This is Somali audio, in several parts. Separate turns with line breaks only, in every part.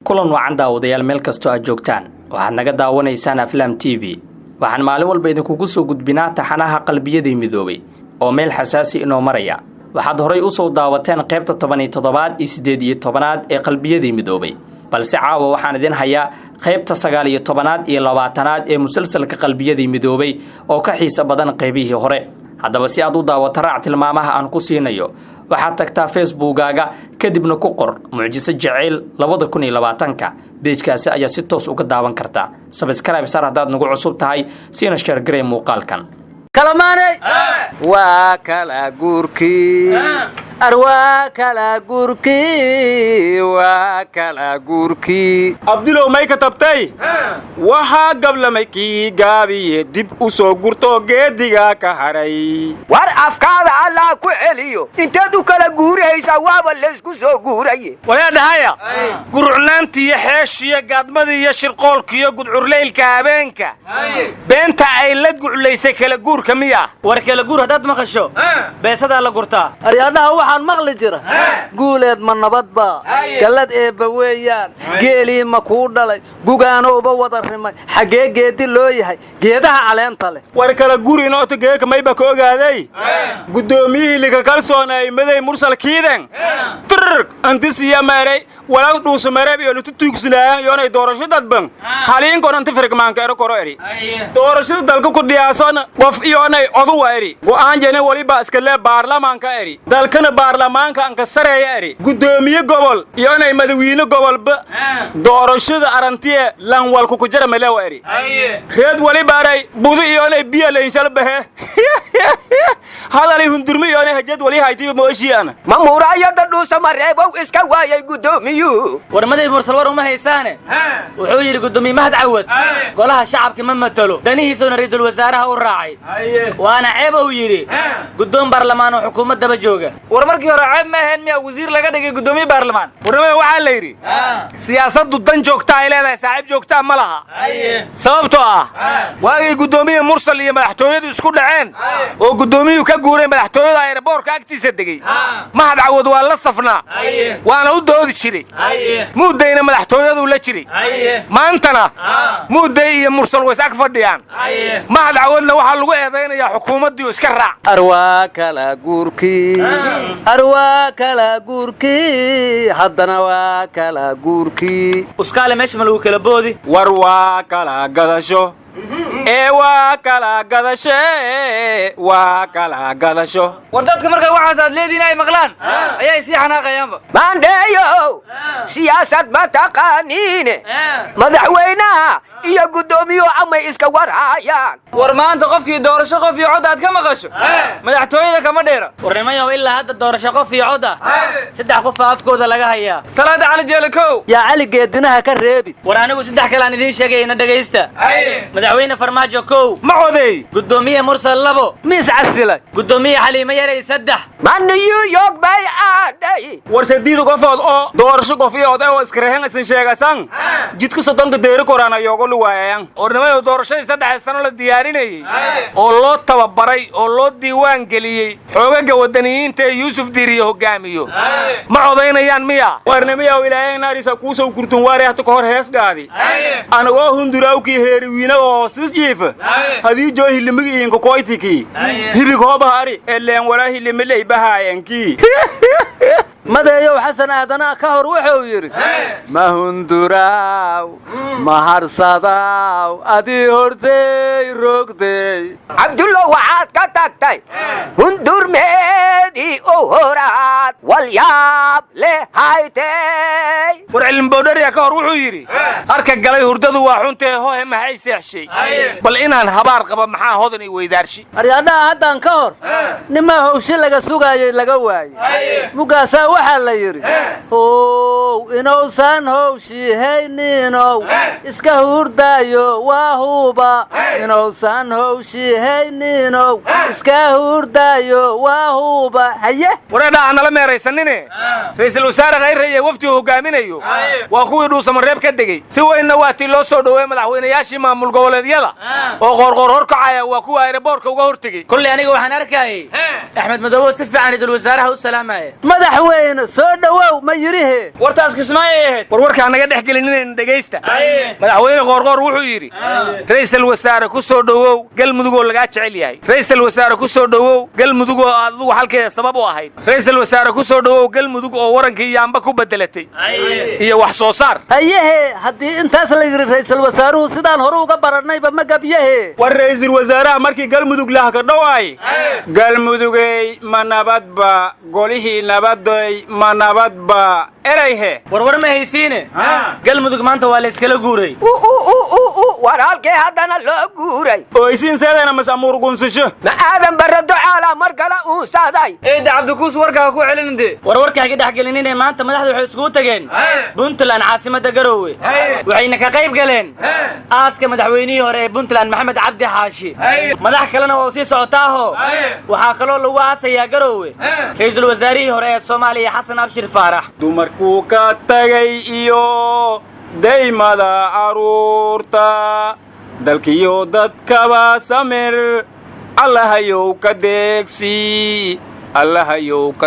kulan wacan daawadayaal meel kastoo aad joogtaan waxaad naga daawanaysaan Aflam TV waxaan maalin walba idinkugu soo gudbinaa taxanaha qalbiyada midoobay oo meel xasaasi inoo maraya waxaad horay u soo daawateen qaybta 17aad iyo 18aad ee qalbiyada midoobay balse caawa waxaan idin hayaa qaybta 19aad iyo 20aad ee musalsalka qalbiyada midoobay oo ka xiisa badan qaybihii hore haddaba si aad u daawato raac tilmaamaha aan ku siinayo waxaad tagtaa Facebook-gaaga kadibna ku qor mucjiso jacayl 2020ka beejkaasi ayaa si toos uga daawan kartaa subscribe sar hadaad nagu cusub tahay siina share garee muuqaalkan
kalamaanay waa kala guurkii arwaa kala guurkii waa kala guurkii
abdilow may ka tabtay waxaa gablamay kii gaabiye dib u soo gurto geediga ka haray
war afkaada allah ku celiyo inteed u kala guuraysaa waaba laysku soo guuraye
waya dhahaya gurucnaantii xeeshiya gaadmadii iyo shirqoolkiyo gudcurleylka habeenka beenta ay la guculaysay kala guurka miya
war kala guur hadaad maqasho beesada la gurtaa
aryaadaha waxaan maqli jira guuleed ma nabadba galad eebba weeyaan geelii ma kuu dhalay gugaano uba wada rimay xagee geedi loo yahay geedaha caleenta leh
war kala guur inoota geeka mayba ka ogaaday guddoomiyihii lika kalsoonay maday mursal kiiden antisiya maray walaal dhuusa maray iyo tutuugsinaa yoonay doorasho dadban haliin koran tifirkmaanka ero koro eri doorashada dalka ku dhiyaasan qof iyoonay odu eri go'aan jene waliba iska lee baarlamaanka eri dalkana baarlamaanka anka sareeya eri guddoomiye gobol iyoonay madawiine gobolba doorashada arantiye lan walku ku jara maleewa eri reed waliba aray budu iyoonay biya leenshal bahe hadalay hundurmi iyoonay hajad wali haytiba mooshiyaana
ma muuraayada dhuusa mareebow iska waayay guddoomiyu
warmaday mursal war uma haysaane wuxuu yidhi guddoomiye mahad cawad golaha shacabka ma matalo danihiisuna ra'iisul wasaaraha u raacay waana ceeb uu yidhi guddoon baarlamaan oo xukuumad daba jooga
war markii hore ceeb ma ahayn miya wasiir laga dhigay guddoomiye baarlamaan warmada waxaa la yidhi siyaasaddu dan joogta ay leedahay saaxiib joogta ma laha sababtoo waagii guddoomiye mursal iyo madaxtooyadu isku dhaceen oo guddoomiyuhu ka guuray madaxtooyada aeroboorka agtiisa degay mahad cawad waa la safnaa waana u doodi jiray muudayna madaxtooyadu la jiray maantana muuday iyo mursal way ag fadhiyaan mahad cawadna waxaa lagu eedaynayaa xukuumaddii iska raac
arwaa kala guurkii arwaa kala guurkii haddana waa kala guurkii
uskaale meesha ma lagu kala boodi
war waa kala gadasho waa kala gadasho waa kala gadasho
war dadka markay waxaas aad leediin ay maqlaan ayay sii xanaaqayaanba
maandheeyo siyaasad ma taqaaniine madaxweynaha iyo guddoomiyo amay iska warhaayaan
war maanta qofkii doorasho qof iyo cod aad ka maqasho madaxtooyada kama dheera warnimayow ilaa hadda doorasho qof iyo cod saddex qof afkooda laga hayaa
salaada cali jeelkow
yaa cali geedinaha ka reebi
war anigu saddex kale aan idiin sheegayna dhagaysta madaxweyne farmaajo kow
ma coday
guddoomiye mursal labo
miis casilay
guddoomiye xaliimo yaray saddex
man New York bay aaday
war sadiid qofood oo doorasho qof iyo cod oo iskarahan isan sheegasan jidka sodonka deero korana yogo luwaayaan ornimada doorashadii saddex sano la diyaarinayay oo loo tababaray oo loo diiwaan geliyay xoogaga wadaniyiinta Yuusuf Diiriye hogaamiyo ma codaynayaan miya warnimiya ilaahay naarisa ku soo kurtun wareeyta ka hor hees gaadi anagoo hundurawkii heeriwiina oo sisjiifa hadii joo hilimiga inka koytiki hibi gooba hari eleen wala hilimilay bahaayanki
madayow xasan aadana ka hor wuxuu yiri ma hunduraw ma harsadaw adii hortay rogday abdullah waxaad ka tagtay hundurmeedii oo horaad wal yaab le haytay
war cilmi boodariya ka hor wuxuu yiri harka galay hurdadu waa xuntee hoohe maxay seexshay bal inaan habaar qaba maxaa hodan i weydaarshi
aryaadaha haddan ka hor nima hawshi laga sugaayay laga waayay mugaasa waxa la yiri inoosan hawshi hayninow iska hurdaayo waa huba inoosan hawshi hayninow iska hurdaayo waa huba haye
wareedha anala meeraysanine ra'iisul wasaare khayriye wafti hogaaminayo waa kuwii dhuusamareeb ka degay si weynna waa tii loo soo dhaweeyay madaxweynayaashii maamul goboleedyada oo qorqor horkacaya waa kuwa aeroboorka uga hortagay
kulli aniga waxaan arkayay axmed madoobe si fiican ra'iisul wasaaraha u salaamay
madaxweyne madaxweyne soo dhawow ma yirihe
wartaas kismaayo ahayd
warwarka naga dhexgelinayna dhageysta madaxweyne qoorqoor wuxuu yiri ra'iisul wasaare ku soo dhawow galmudug oo laga jecel yahay ra'iisul wasaare ku soo dhawow galmudug oo adigu halkeeda sabab u ahayd ra'iisul wasaare ku soo dhawow galmudug oo warankii yaamba ku bedelatay iyo wax soo saar
hayehe haddii intaas la yiri ra'iisul wasaaruhu sidaan hore uga baranayba ma gabyahe
war ra'iisul wasaaraha markii galmudug la ka dhawaay galmudugay ma nabadba golihii nabaday ma nabadba erayhe
warwar ma haysiine galmudug maanta waa la iskala guuray
waraalkee haddana loo guuray
oysiin seedana masamuur gunsasho
ma aadan barado caala mar kale uu saaday
eeda cabdikuus warkaa ku celininde warwarka haga dhexgelinine maanta madaxda waxay iskugu tageen puntland caasimada garowe waxayna ka qayb galeen aaska madaxweynihii hore ee puntland maxamed cabdi xaashi madax kalena waa sii socotaaho waxaa kaloo lagu aasayaa garowe ra'iisul wasaarihii hore ee Soomaaliya Xasan Abshir Faarax
dumarku ka tagay iyo daymada caruurta dalkiyo dadkaba samir allahayow ka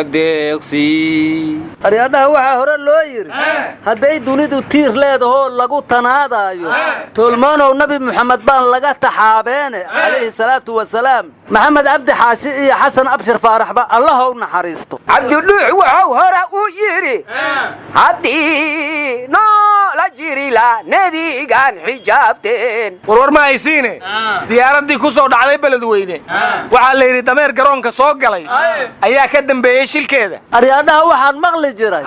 deeqsi
aryadaha waxaa hore loo yiri hadday dunidu tiir leedahoo lagu tanaadaayo tolmaanow nabi muxamed baan laga taxaabeene calayhi salaatu wasalaam maxamed cabdi xaashi iyo xasan abshir faaraxba allaha u naxariisto
cabdidhuux wuxuu hore u yidhi haddii noola jirila nebigaan xijaabteen
warwar ma haysiine diyaaraddii ku soo dhacday beledweyne waxaa la yidhi dameer garoonka soo galay ayaa ka dambeeyey shilkeeda
aryadhaha waxaan maqli jiray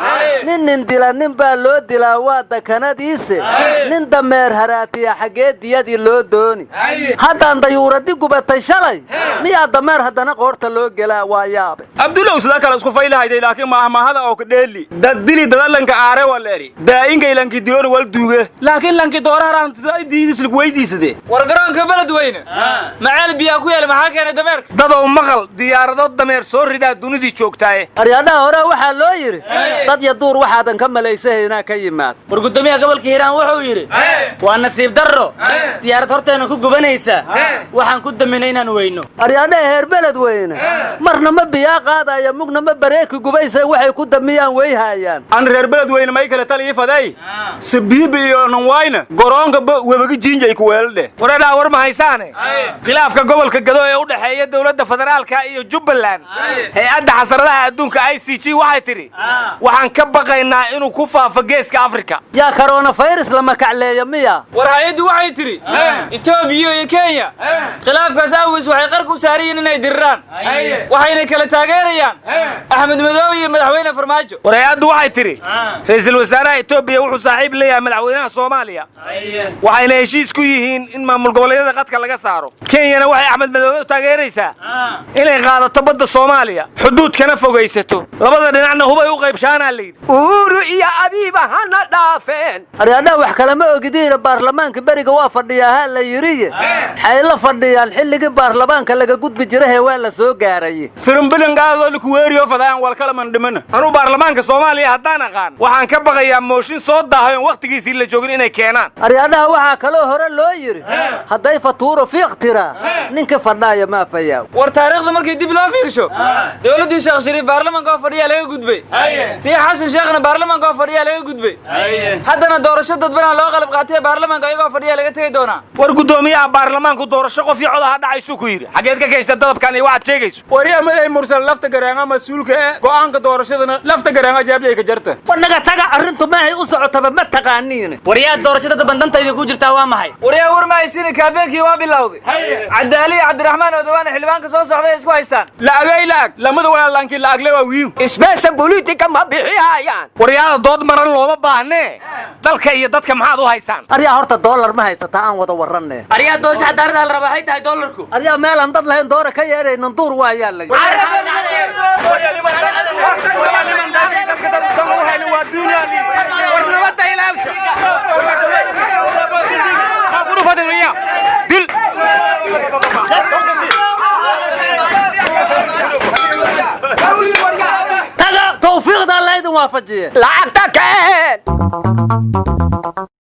nin dila nin baa loo dilaa waa dakanadiise nin dameer haraatiya xaggee diyadii loo dooni haddaan dayuuradi gubatay shalay miyaa dameer haddana qoorta loo gelaa waa yaabe
abdulow sidaa kale isku faylahayday laakiin maahmaahada oo ka dheeli dad dili dadalanka aare waa leeri daa'inka lanki diloon wal duuge laakiin lanki dooraran diidislik weydiisade
war garoonka beledweyne maceel biyaa ku yaal maxaa keenay dameerka
dadoo maqal diyaarado dameer soo ridaa dunidii joogtaaye
aryadhaha hore waxaa loo yiri dad ya duur waxaadan ka malaysahayna ka yimaad
war gudoomiyaha gobolka hiiraan wuxuu yiri waa nasiib darro diyaarad horteena ku gubanaysa waxaan ku daminay inaan weyno
aryadhaha heer beledweyne marna ma biyaa qaadaya mugna ma bareeki gubaysa waxay ku damiyaan weyhaayaan
an reer beledweyne may kale taliyi faday sabiib iyo nanwayna garoonka webaga jiinjay ku weeldhe waradhaa war ma haysaane khilaafka gobolka gado ee u dhaxeeya dowladda federaalka iyo jubbaland hay-adda xasaradaha adduunka ICG waxay tidhi waxaan ka baqaynaa inuu ku faafo geeska afrika
yaa coronavirus lama kacleeya miya
war hay-addu waxay tidhi Itoobiya iyo Kenya khilaafkaas awgiis waxay qarku saariyeen inay diriraan waxayna kala taageerayaan Axmed Madoobe iyo madaxweyne Farmaajo
war hay-addu waxay tidhi ra'iisul wasaaraha Itoobiya wuxuu saaxiib leeyahay madaxweynaha Soomaaliya waxayna heshiis ku yihiin in maamul goboleedyada qadka laga saaro Kenyana waxay Axmed Madoobe u taageeraysaa inay qaadato badda Soomaaliya xuduudkana fogaysato labada dhinacna hubay u qaybshaanaa leeyid
uuru iyo abiiba hana dhaafeen
aryadhaha wax kale ma ogidiina baarlamaanka beriga waa fadhiyaa la yiriye waxay la fadhiyaan xilligii baarlamaanka laga gudbi jiray waa la soo gaaray
firimbilingaadoo laku weeriyo fadaan wal kala mandhimana anuu baarlamaanka Soomaaliya haddaan aqaan waxaan ka baqayaa mooshin soo daahay oo waqtigiisii la joogin inay keenaan
aryadhaha waxaa kaloo hore loo yiri hadday fatuuro fiiqtira ninka fadhaaya ma fayaa
war taariikhda markii dib loo fiirsho dawladii Sheekh Shariif baarlamaanka fadhiya laga gudbay tii Xasan Sheekhna baarlamaanka fadhiya laga gudbay haddana doorasho dadban loo qalab qaatay baarlamaanka ayagoo fadhiya laga tagay doona
war gudoomiyaha baarlamaanku doorasho qof iyo cod ah dhacaysu ku yiri xageed ka keeshta dadabkan iyo waxa sheegayso wariyaha ay mursal lafta garaanga mas'uulka go'aanka doorashadana lafta garaanga jaabay ka jarta
wanaga taga arintu ma ay u socotaba ma taqaaniin
wariyaha doorashada dadbandanta idin ku jirtaa waa maxay wariyaha war ma haysin kaabeenkii waa bilowday Cadaali Cabdiraxmaan oo dawaan xilbaanka soo socday isku haystaan
laag lamada walaalanki laag le waa wiiw
isbeesha politika ma bixiyayaan
wariyaha dood maran looma baahnee dalka iyo dadka maxaad u haysaan
aryaa horta dollar ma haysata aan wada waranne
aryaa doosha xadaarada la rabaa ay tahay dollarku
aryaa meel aan dad lahayn doora ka yeerayno duur waa yaalay توفيق ده الله يدوم وافجيه
lacagta keen